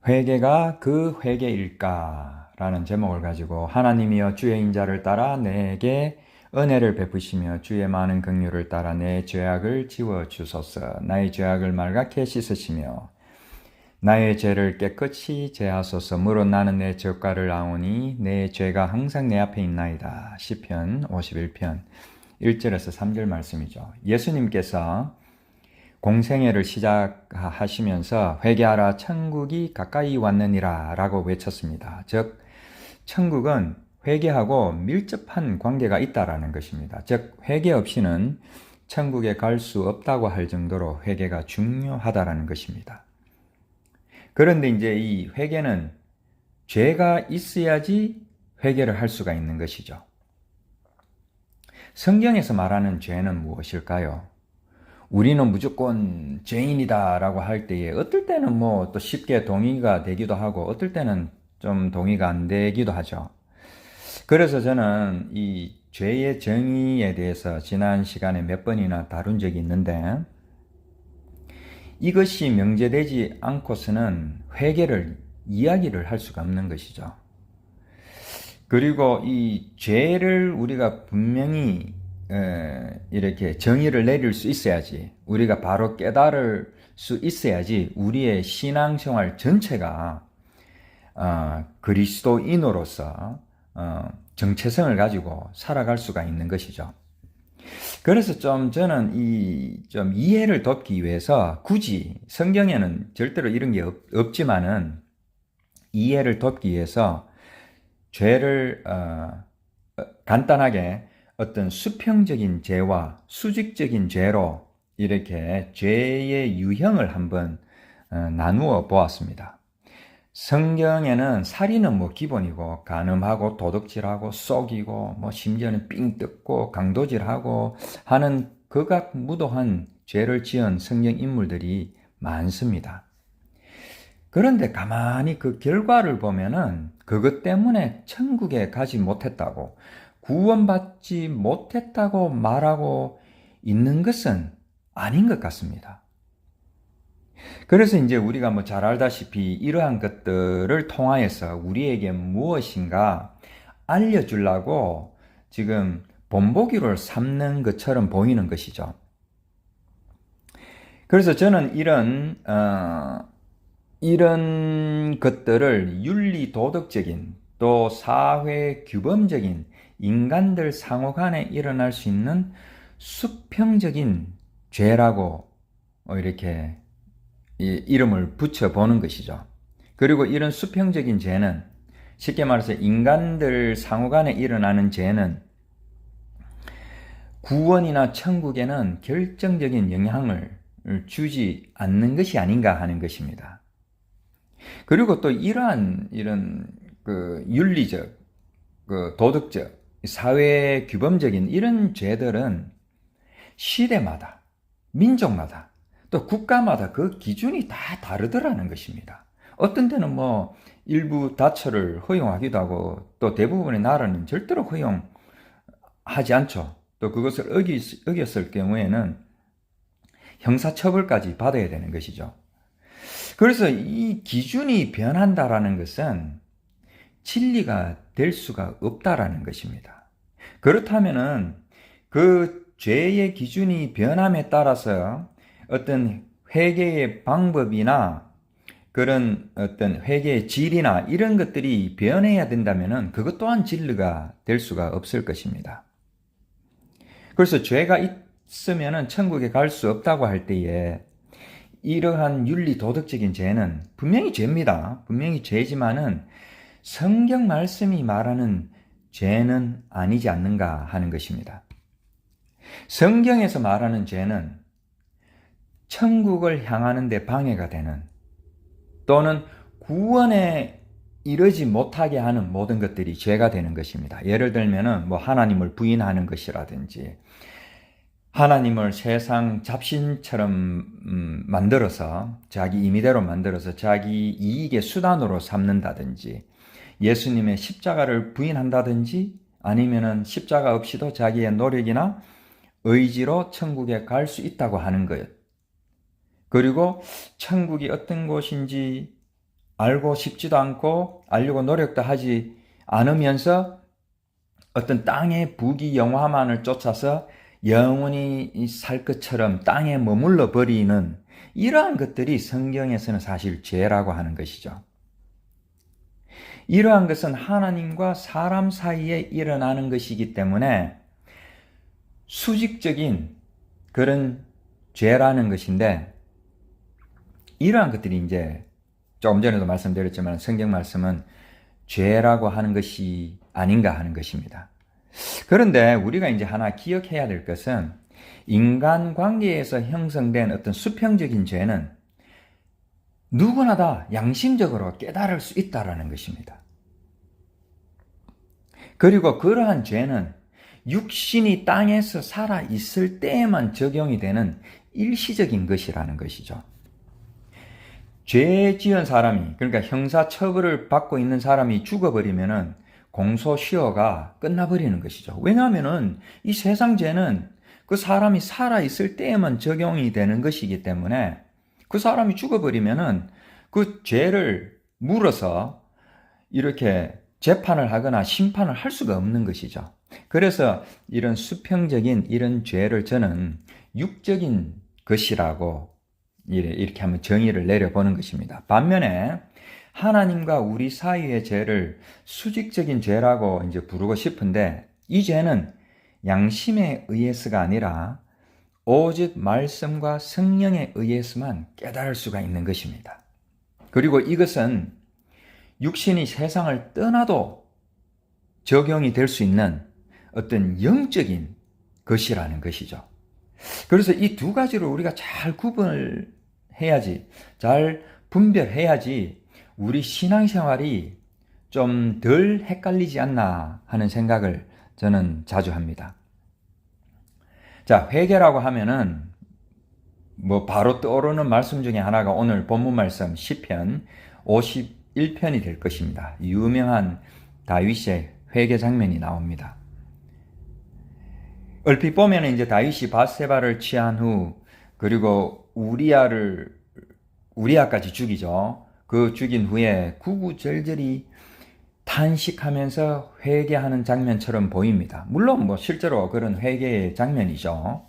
회개가 그 회개일까? 라는 제목을 가지고 하나님이여 주의 인자를 따라 내게 은혜를 베푸시며 주의 많은 긍휼을 따라 내 죄악을 지워주소서. 나의 죄악을 말갛게 씻으시며 나의 죄를 깨끗이 제하소서. 무릇 나는 내 젓가를 아오니 내 죄가 항상 내 앞에 있나이다. 시편 51편 1절에서 3절 말씀이죠. 예수님께서 공생애를 시작하시면서 회개하라 천국이 가까이 왔느니라 라고 외쳤습니다. 즉 천국은 회개하고 밀접한 관계가 있다라는 것입니다. 즉 회개 없이는 천국에 갈 수 없다고 할 정도로 회개가 중요하다라는 것입니다. 그런데 이제 이 회개는 죄가 있어야지 회개를 할 수가 있는 것이죠. 성경에서 말하는 죄는 무엇일까요? 우리는 무조건 죄인이다 라고 할 때에 어떨 때는 뭐 또 쉽게 동의가 되기도 하고 어떨 때는 좀 동의가 안 되기도 하죠. 그래서 저는 이 죄의 정의에 대해서 지난 시간에 몇 번이나 다룬 적이 있는데 이것이 명제되지 않고서는 회개를 이야기를 할 수가 없는 것이죠. 그리고 이 죄를 우리가 분명히 이렇게 정의를 내릴 수 있어야지, 우리가 바로 깨달을 수 있어야지 우리의 신앙생활 전체가 그리스도인으로서 정체성을 가지고 살아갈 수가 있는 것이죠. 그래서 저는 좀 이해를 돕기 위해서 굳이 성경에는 절대로 이런 게 없지만은 이해를 돕기 위해서 죄를 간단하게 어떤 수평적인 죄와 수직적인 죄로 이렇게 죄의 유형을 한번 나누어 보았습니다. 성경에는 살인은 뭐 기본이고 간음하고 도둑질하고 속이고 뭐 심지어는 삥 뜯고 강도질하고 하는 극악무도한 죄를 지은 성경 인물들이 많습니다. 그런데 가만히 그 결과를 보면은 그것 때문에 천국에 가지 못했다고, 구원받지 못했다고 말하고 있는 것은 아닌 것 같습니다. 그래서 이제 우리가 뭐 잘 알다시피 이러한 것들을 통하여서 우리에게 무엇인가 알려주려고 지금 본보기를 삼는 것처럼 보이는 것이죠. 그래서 저는 이런 것들을 윤리 도덕적인 또 사회 규범적인 인간들 상호 간에 일어날 수 있는 수평적인 죄라고 이렇게 이름을 붙여보는 것이죠. 그리고 이런 수평적인 죄는 쉽게 말해서 인간들 상호 간에 일어나는 죄는 구원이나 천국에는 결정적인 영향을 주지 않는 것이 아닌가 하는 것입니다. 그리고 또 이런 윤리적, 도덕적, 사회 규범적인 이런 죄들은 시대마다, 민족마다, 또 국가마다 그 기준이 다 다르더라는 것입니다. 어떤 때는 뭐 일부 다처를 허용하기도 하고 또 대부분의 나라는 절대로 허용하지 않죠. 또 그것을 어겼을 경우에는 형사처벌까지 받아야 되는 것이죠. 그래서 이 기준이 변한다라는 것은 진리가 될 수가 없다라는 것입니다. 그렇다면은 그 죄의 기준이 변함에 따라서 어떤 회개의 방법이나 그런 어떤 회개의 질이나 이런 것들이 변해야 된다면은 그것 또한 진리가 될 수가 없을 것입니다. 그래서 죄가 있으면은 천국에 갈 수 없다고 할 때에 이러한 윤리 도덕적인 죄는 분명히 죄입니다. 분명히 죄지만은 성경 말씀이 말하는 죄는 아니지 않는가 하는 것입니다. 성경에서 말하는 죄는 천국을 향하는 데 방해가 되는 또는 구원에 이르지 못하게 하는 모든 것들이 죄가 되는 것입니다. 예를 들면은 뭐 하나님을 부인하는 것이라든지 하나님을 세상 잡신처럼 만들어서 자기 임의대로 만들어서 자기 이익의 수단으로 삼는다든지 예수님의 십자가를 부인한다든지 아니면은 십자가 없이도 자기의 노력이나 의지로 천국에 갈 수 있다고 하는 것. 그리고 천국이 어떤 곳인지 알고 싶지도 않고 알려고 노력도 하지 않으면서 어떤 땅의 부귀영화만을 쫓아서 영원히 살 것처럼 땅에 머물러 버리는 이러한 것들이 성경에서는 사실 죄라고 하는 것이죠. 이러한 것은 하나님과 사람 사이에 일어나는 것이기 때문에 수직적인 그런 죄라는 것인데, 이러한 것들이 이제 조금 전에도 말씀드렸지만 성경 말씀은 죄라고 하는 것이 아닌가 하는 것입니다. 그런데 우리가 이제 하나 기억해야 될 것은 인간 관계에서 형성된 어떤 수평적인 죄는 누구나 다 양심적으로 깨달을 수 있다는 것입니다. 그리고 그러한 죄는 육신이 땅에서 살아 있을 때에만 적용이 되는 일시적인 것이라는 것이죠. 죄 지은 사람이, 그러니까 형사 처벌을 받고 있는 사람이 죽어버리면은 공소시효가 끝나버리는 것이죠. 왜냐하면은 이 세상 죄는 그 사람이 살아있을 때에만 적용이 되는 것이기 때문에 그 사람이 죽어버리면은 그 죄를 물어서 이렇게 재판을 하거나 심판을 할 수가 없는 것이죠. 그래서 이런 수평적인 이런 죄를 저는 육적인 것이라고 이렇게 한번 정의를 내려보는 것입니다. 반면에 하나님과 우리 사이의 죄를 수직적인 죄라고 이제 부르고 싶은데, 이 죄는 양심에 의해서가 아니라 오직 말씀과 성령에 의해서만 깨달을 수가 있는 것입니다. 그리고 이것은 육신이 세상을 떠나도 적용이 될 수 있는 어떤 영적인 것이라는 것이죠. 그래서 이 두 가지를 우리가 잘 구분을 해야지, 잘 분별해야지 우리 신앙생활이 좀 덜 헷갈리지 않나 하는 생각을 저는 자주 합니다. 자, 회개라고 하면은 바로 떠오르는 말씀 중에 하나가 오늘 본문 말씀 시편 51편이 될 것입니다. 유명한 다윗의 회개 장면이 나옵니다. 얼핏 보면 이제 다윗이 밧세바를 취한 후 그리고 우리아까지 죽이죠. 그 죽인 후에 구구절절히 탄식하면서 회개하는 장면처럼 보입니다. 물론 실제로 그런 회개의 장면이죠.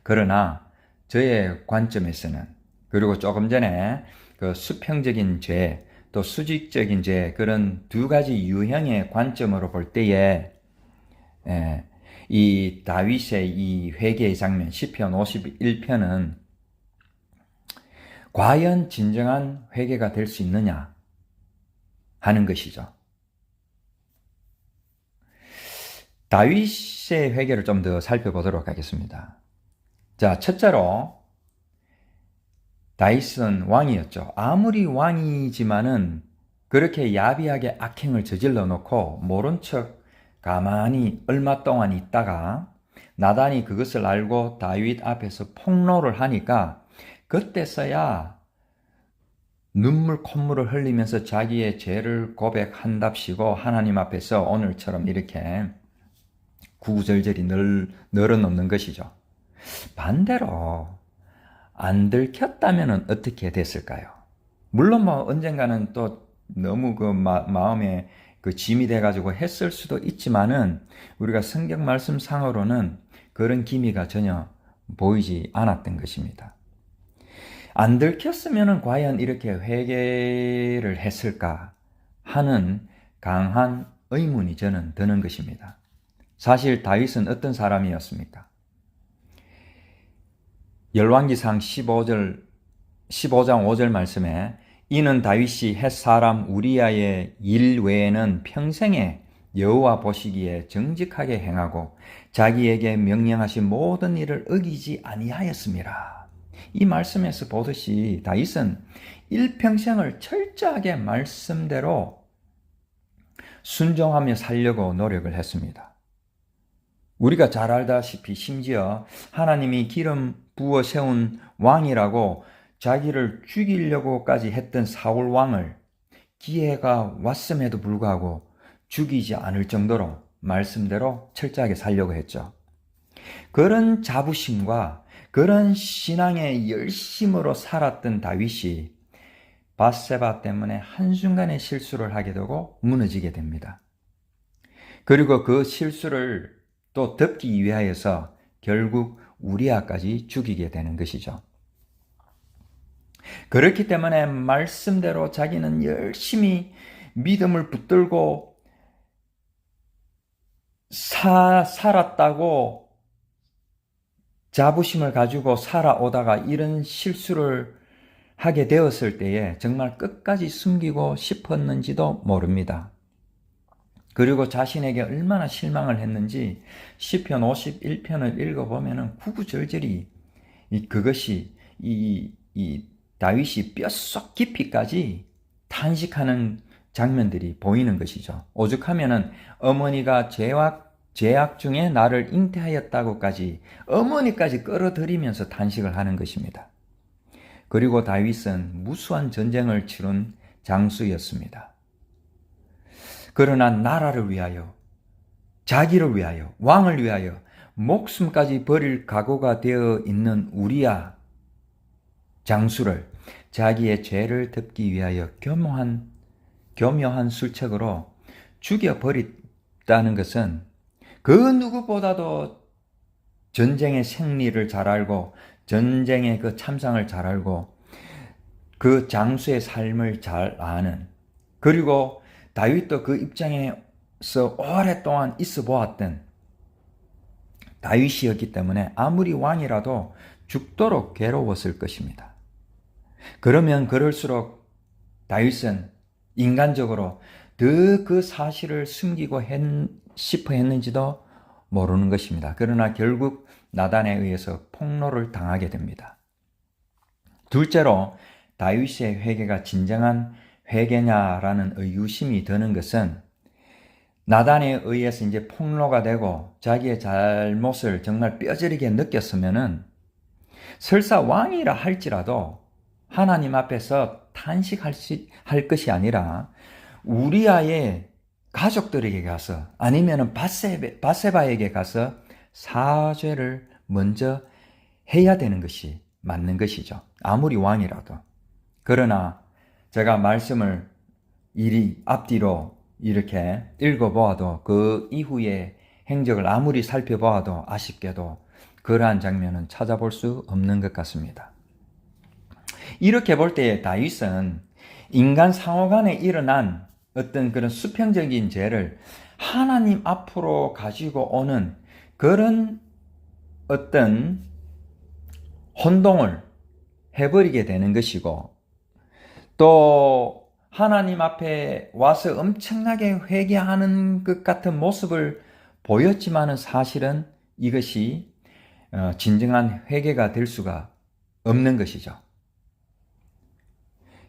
그러나 저의 관점에서는, 그리고 조금 전에 그 수평적인 죄, 또 수직적인 죄, 그런 두 가지 유형의 관점으로 볼 때에 이 다윗의 이 회개의 장면, 시편 51편은 과연 진정한 회개가 될 수 있느냐 하는 것이죠. 다윗의 회개를 좀 더 살펴보도록 하겠습니다. 자, 첫째로 다윗은 왕이었죠. 아무리 왕이지만은 그렇게 야비하게 악행을 저질러 놓고 모른 척 가만히 얼마 동안 있다가 나단이 그것을 알고 다윗 앞에서 폭로를 하니까 그때서야 눈물 콧물을 흘리면서 자기의 죄를 고백한답시고 하나님 앞에서 오늘처럼 이렇게 구구절절히 늘어놓는 것이죠. 반대로 안 들켰다면 어떻게 됐을까요? 물론 언젠가는 또 너무 그 마음에 그 짐이 돼가지고 했을 수도 있지만은 우리가 성경 말씀 상으로는 그런 기미가 전혀 보이지 않았던 것입니다. 안 들켰으면 과연 이렇게 회개를 했을까 하는 강한 의문이 저는 드는 것입니다. 사실 다윗은 어떤 사람이었습니까? 열왕기상 15장 5절 말씀에 이는 다윗이 햇사람 우리아의 일 외에는 평생에 여호와 보시기에 정직하게 행하고 자기에게 명령하신 모든 일을 어기지 아니하였습니다. 이 말씀에서 보듯이 다윗은 일평생을 철저하게 말씀대로 순종하며 살려고 노력을 했습니다. 우리가 잘 알다시피 심지어 하나님이 기름 부어 세운 왕이라고 자기를 죽이려고까지 했던 사울 왕을 기회가 왔음에도 불구하고 죽이지 않을 정도로 말씀대로 철저하게 살려고 했죠. 그런 자부심과 그런 신앙의 열심으로 살았던 다윗이 밧세바 때문에 한순간에 실수를 하게 되고 무너지게 됩니다. 그리고 그 실수를 또 덮기 위하여서 결국 우리아까지 죽이게 되는 것이죠. 그렇기 때문에 말씀대로 자기는 열심히 믿음을 붙들고 살았다고 자부심을 가지고 살아오다가 이런 실수를 하게 되었을 때에 정말 끝까지 숨기고 싶었는지도 모릅니다. 그리고 자신에게 얼마나 실망을 했는지 시편 51편을 읽어보면 구구절절히 그것이 다윗이 뼛속 깊이까지 탄식하는 장면들이 보이는 것이죠. 오죽하면은 어머니가 죄악 중에 나를 잉태하였다고까지 어머니까지 끌어들이면서 탄식을 하는 것입니다. 그리고 다윗은 무수한 전쟁을 치른 장수였습니다. 그러나 나라를 위하여, 자기를 위하여, 왕을 위하여 목숨까지 버릴 각오가 되어 있는 우리야 장수를 자기의 죄를 덮기 위하여 교묘한 술책으로 죽여버렸다는 것은 그 누구보다도 전쟁의 생리를 잘 알고 전쟁의 그 참상을 잘 알고 그 장수의 삶을 잘 아는, 그리고 다윗도 그 입장에서 오랫동안 있어 보았던 다윗이었기 때문에 아무리 왕이라도 죽도록 괴로웠을 것입니다. 그러면 그럴수록 다윗은 인간적으로 더 그 사실을 숨기고 싶어 했는지도 모르는 것입니다. 그러나 결국 나단에 의해서 폭로를 당하게 됩니다. 둘째로 다윗의 회개가 진정한 회개냐라는 의구심이 드는 것은 나단에 의해서 이제 폭로가 되고 자기의 잘못을 정말 뼈저리게 느꼈으면은 설사 왕이라 할지라도 하나님 앞에서 탄식할 것이 아니라 우리아의 가족들에게 가서 아니면은 밧세바에게 가서 사죄를 먼저 해야 되는 것이 맞는 것이죠. 아무리 왕이라도. 그러나 제가 말씀을 이리 앞뒤로 이렇게 읽어보아도 그 이후의 행적을 아무리 살펴보아도 아쉽게도 그러한 장면은 찾아볼 수 없는 것 같습니다. 이렇게 볼 때 다윗은 인간 상호 간에 일어난 어떤 그런 수평적인 죄를 하나님 앞으로 가지고 오는 그런 어떤 혼동을 해버리게 되는 것이고, 또 하나님 앞에 와서 엄청나게 회개하는 것 같은 모습을 보였지만은 사실은 이것이 진정한 회개가 될 수가 없는 것이죠.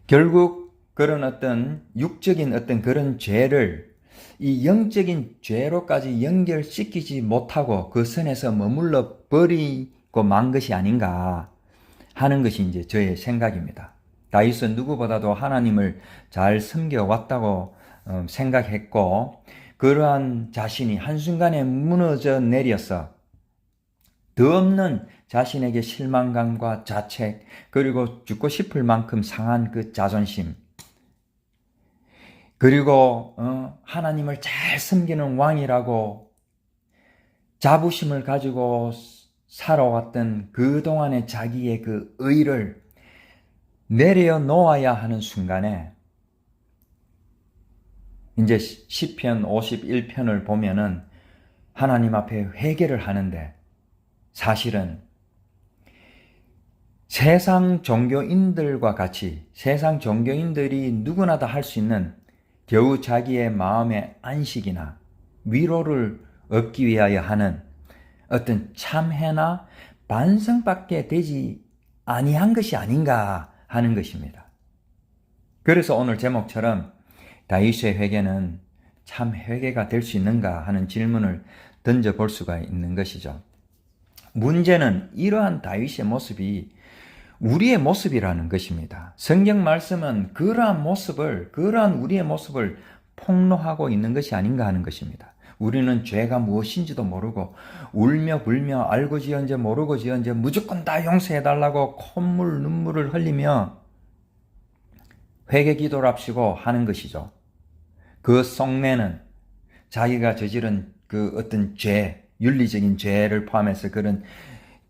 결국 그런 어떤 육적인 어떤 그런 죄를 이 영적인 죄로까지 연결시키지 못하고 그 선에서 머물러 버리고 만 것이 아닌가 하는 것이 이제 저의 생각입니다. 다윗은 누구보다도 하나님을 잘 섬겨왔다고 생각했고, 그러한 자신이 한순간에 무너져 내려서 더 없는 자신에게 실망감과 자책, 그리고 죽고 싶을 만큼 상한 그 자존심, 그리고 하나님을 잘 섬기는 왕이라고 자부심을 가지고 살아왔던 그동안의 자기의 그 의를 내려놓아야 하는 순간에 이제 시편 51편을 보면은 하나님 앞에 회개를 하는데, 사실은 세상 종교인들과 같이 세상 종교인들이 누구나 다 할 수 있는 겨우 자기의 마음의 안식이나 위로를 얻기 위하여 하는 어떤 참회나 반성밖에 되지 아니한 것이 아닌가 하는 것입니다. 그래서 오늘 제목처럼 다윗의 회개는 참 회개가 될 수 있는가 하는 질문을 던져볼 수가 있는 것이죠. 문제는 이러한 다윗의 모습이 우리의 모습이라는 것입니다. 성경 말씀은 그러한 우리의 모습을 폭로하고 있는 것이 아닌가 하는 것입니다. 우리는 죄가 무엇인지도 모르고 울며 불며 알고지언제 모르고지언제 무조건 다 용서해달라고 콧물 눈물을 흘리며 회개 기도를 합시고 하는 것이죠. 그 속내는 자기가 저지른 그 어떤 죄, 윤리적인 죄를 포함해서 그런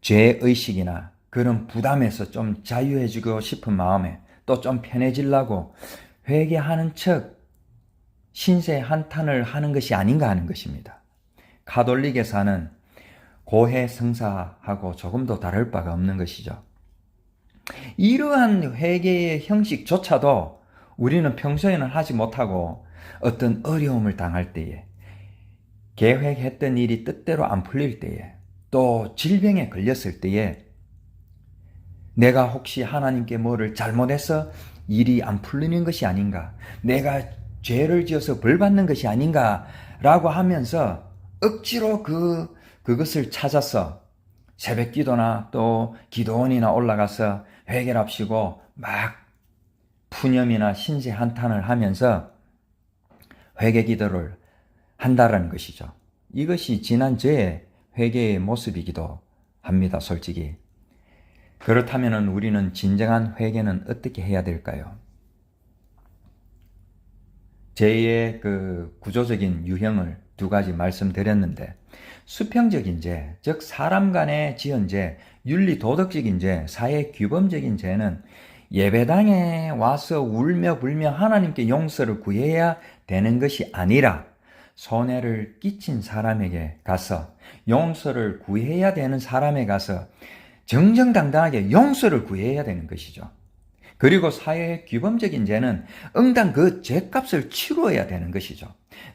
죄의식이나 그런 부담에서 좀 자유해지고 싶은 마음에 또 좀 편해지려고 회개하는 척 신세 한탄을 하는 것이 아닌가 하는 것입니다. 가톨릭에서는 고해 성사하고 조금도 다를 바가 없는 것이죠. 이러한 회개의 형식조차도 우리는 평소에는 하지 못하고 어떤 어려움을 당할 때에, 계획했던 일이 뜻대로 안 풀릴 때에, 또 질병에 걸렸을 때에 내가 혹시 하나님께 뭐를 잘못해서 일이 안 풀리는 것이 아닌가, 내가 죄를 지어서 벌 받는 것이 아닌가 라고 하면서 억지로 그것을 찾아서 새벽 기도나 또 기도원이나 올라가서 회개를 합시고 막 푸념이나 신세 한탄을 하면서 회개 기도를 한다라는 것이죠. 이것이 지난 저의 회개의 모습이기도 합니다, 솔직히. 그렇다면 우리는 진정한 회개는 어떻게 해야 될까요? 죄의 그 구조적인 유형을 두 가지 말씀드렸는데, 수평적인 죄, 즉 사람 간의 지은 죄, 윤리 도덕적인 죄, 사회 규범적인 죄는 예배당에 와서 울며 불며 하나님께 용서를 구해야 되는 것이 아니라 손해를 끼친 사람에게 가서 용서를 구해야 되는 사람에 가서 정정당당하게 용서를 구해야 되는 것이죠. 그리고 사회의 규범적인 죄는 응당 그 죄값을 치루어야 되는 것이죠.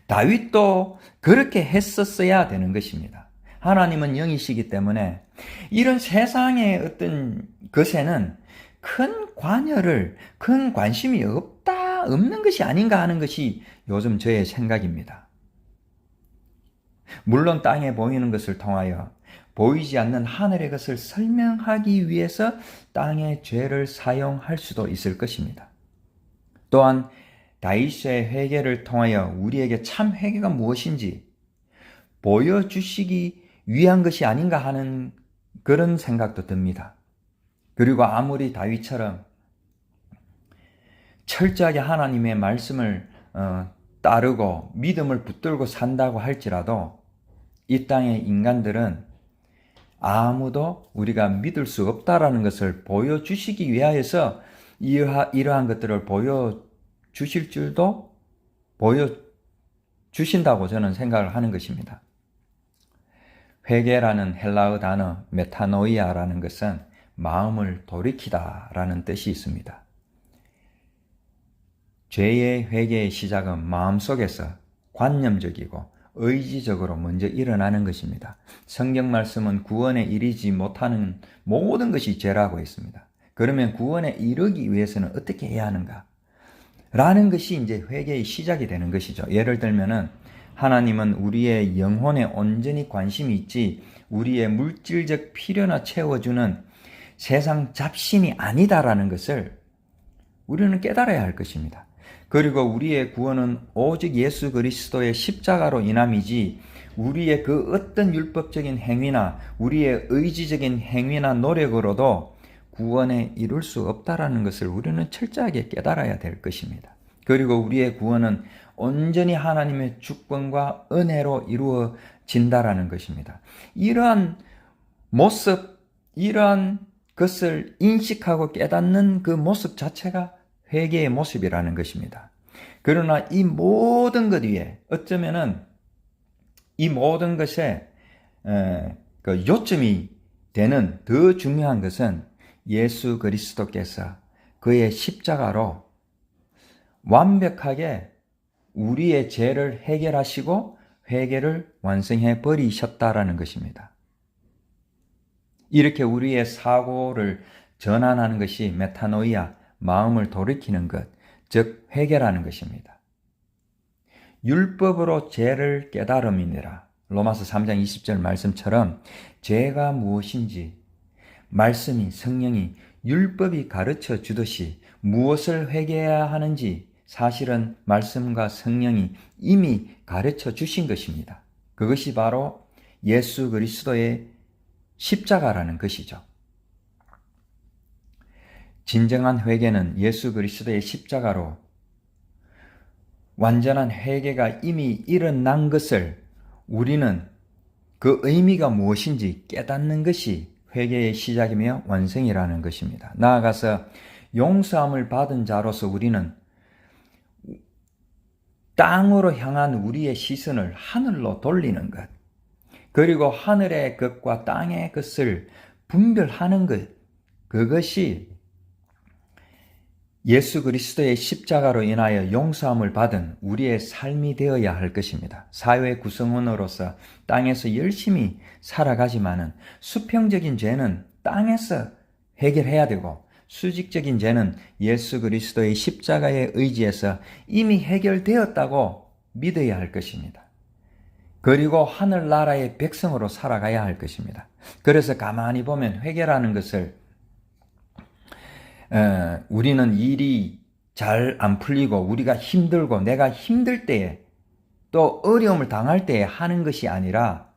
다윗도 그렇게 했었어야 되는 것입니다. 하나님은 영이시기 때문에 이런 세상의 어떤 것에는 큰 관여를, 큰 관심이 없는 것이 아닌가 하는 것이 요즘 저의 생각입니다. 물론 땅에 보이는 것을 통하여 보이지 않는 하늘의 것을 설명하기 위해서 땅의 죄를 사용할 수도 있을 것입니다. 또한 다윗의 회개를 통하여 우리에게 참 회개가 무엇인지 보여주시기 위한 것이 아닌가 하는 그런 생각도 듭니다. 그리고 아무리 다윗처럼 철저하게 하나님의 말씀을 따르고 믿음을 붙들고 산다고 할지라도 이 땅의 인간들은 아무도 우리가 믿을 수 없다라는 것을 보여주시기 위하여서 이러한 것들을 보여주실 줄도 보여주신다고 저는 생각을 하는 것입니다. 회개라는 헬라어 단어 메타노이아라는 것은 마음을 돌이키다라는 뜻이 있습니다. 죄의 회개의 시작은 마음속에서 관념적이고 의지적으로 먼저 일어나는 것입니다. 성경 말씀은 구원에 이르지 못하는 모든 것이 죄라고 했습니다. 그러면 구원에 이르기 위해서는 어떻게 해야 하는가? 라는 것이 이제 회개의 시작이 되는 것이죠. 예를 들면은 하나님은 우리의 영혼에 온전히 관심이 있지 우리의 물질적 필요나 채워주는 세상 잡신이 아니다라는 것을 우리는 깨달아야 할 것입니다. 그리고 우리의 구원은 오직 예수 그리스도의 십자가로 인함이지 우리의 그 어떤 율법적인 행위나 우리의 의지적인 행위나 노력으로도 구원에 이룰 수 없다라는 것을 우리는 철저하게 깨달아야 될 것입니다. 그리고 우리의 구원은 온전히 하나님의 주권과 은혜로 이루어진다라는 것입니다. 이러한 모습, 이러한 것을 인식하고 깨닫는 그 모습 자체가 회개의 모습이라는 것입니다. 그러나 이 모든 것 위에 어쩌면은 이 모든 것에 그 요점이 되는 더 중요한 것은 예수 그리스도께서 그의 십자가로 완벽하게 우리의 죄를 해결하시고 회개를 완성해 버리셨다라는 것입니다. 이렇게 우리의 사고를 전환하는 것이 메타노이아, 마음을 돌이키는 것, 즉 회개라는 것입니다. 율법으로 죄를 깨달음이니라. 로마서 3장 20절 말씀처럼 죄가 무엇인지 말씀이, 성령이, 율법이 가르쳐 주듯이 무엇을 회개해야 하는지 사실은 말씀과 성령이 이미 가르쳐 주신 것입니다. 그것이 바로 예수 그리스도의 십자가라는 것이죠. 진정한 회개는 예수 그리스도의 십자가로 완전한 회개가 이미 일어난 것을 우리는 그 의미가 무엇인지 깨닫는 것이 회개의 시작이며 완성이라는 것입니다. 나아가서 용서함을 받은 자로서 우리는 땅으로 향한 우리의 시선을 하늘로 돌리는 것, 그리고 하늘의 것과 땅의 것을 분별하는 것, 그것이 예수 그리스도의 십자가로 인하여 용서함을 받은 우리의 삶이 되어야 할 것입니다. 사회 구성원으로서 땅에서 열심히 살아가지만은 수평적인 죄는 땅에서 해결해야 되고 수직적인 죄는 예수 그리스도의 십자가의 의지에서 이미 해결되었다고 믿어야 할 것입니다. 그리고 하늘나라의 백성으로 살아가야 할 것입니다. 그래서 가만히 보면 회개라는 것을 우리는 일이 잘 안 풀리고 우리가 힘들고 내가 힘들 때에 또 어려움을 당할 때에 하는 것이 아니라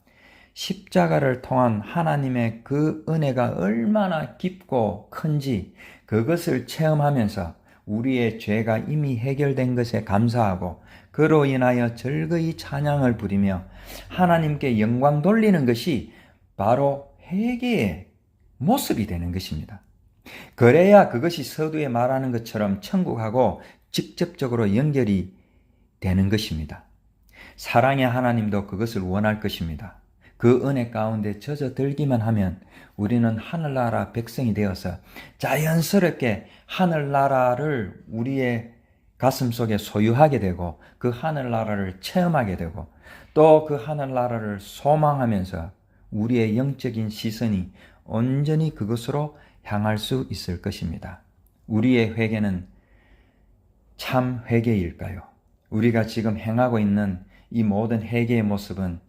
십자가를 통한 하나님의 그 은혜가 얼마나 깊고 큰지 그것을 체험하면서 우리의 죄가 이미 해결된 것에 감사하고 그로 인하여 즐거이 찬양을 부리며 하나님께 영광 돌리는 것이 바로 회개의 모습이 되는 것입니다. 그래야 그것이 서두에 말하는 것처럼 천국하고 직접적으로 연결이 되는 것입니다. 사랑의 하나님도 그것을 원할 것입니다. 그 은혜 가운데 젖어들기만 하면 우리는 하늘나라 백성이 되어서 자연스럽게 하늘나라를 우리의 가슴 속에 소유하게 되고 그 하늘나라를 체험하게 되고 또 그 하늘나라를 소망하면서 우리의 영적인 시선이 온전히 그것으로 향할 수 있을 것입니다. 우리의 회개는 참 회개일까요? 우리가 지금 행하고 있는 이 모든 회개의 모습은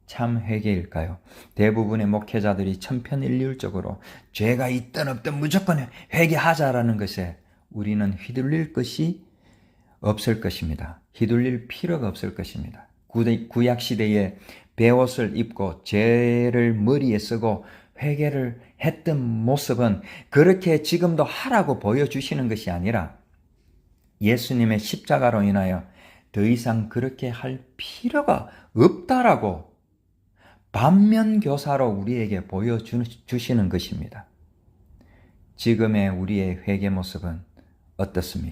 참 회개일까요? 대부분의 목회자들이 천편일률적으로 죄가 있든 없든 무조건 회개하자라는 것에 우리는 휘둘릴 것이 없을 것입니다. 휘둘릴 필요가 없을 것입니다. 구약시대에 베옷을 입고 죄를 머리에 쓰고 회개를 했던 모습은 그렇게 지금도 하라고 보여주시는 것이 아니라 예수님의 십자가로 인하여 더 이상 그렇게 할 필요가 없다라고 반면교사로 우리에게 보여주시는 것입니다. 지금의 우리의 회개 모습은 어떻습니까?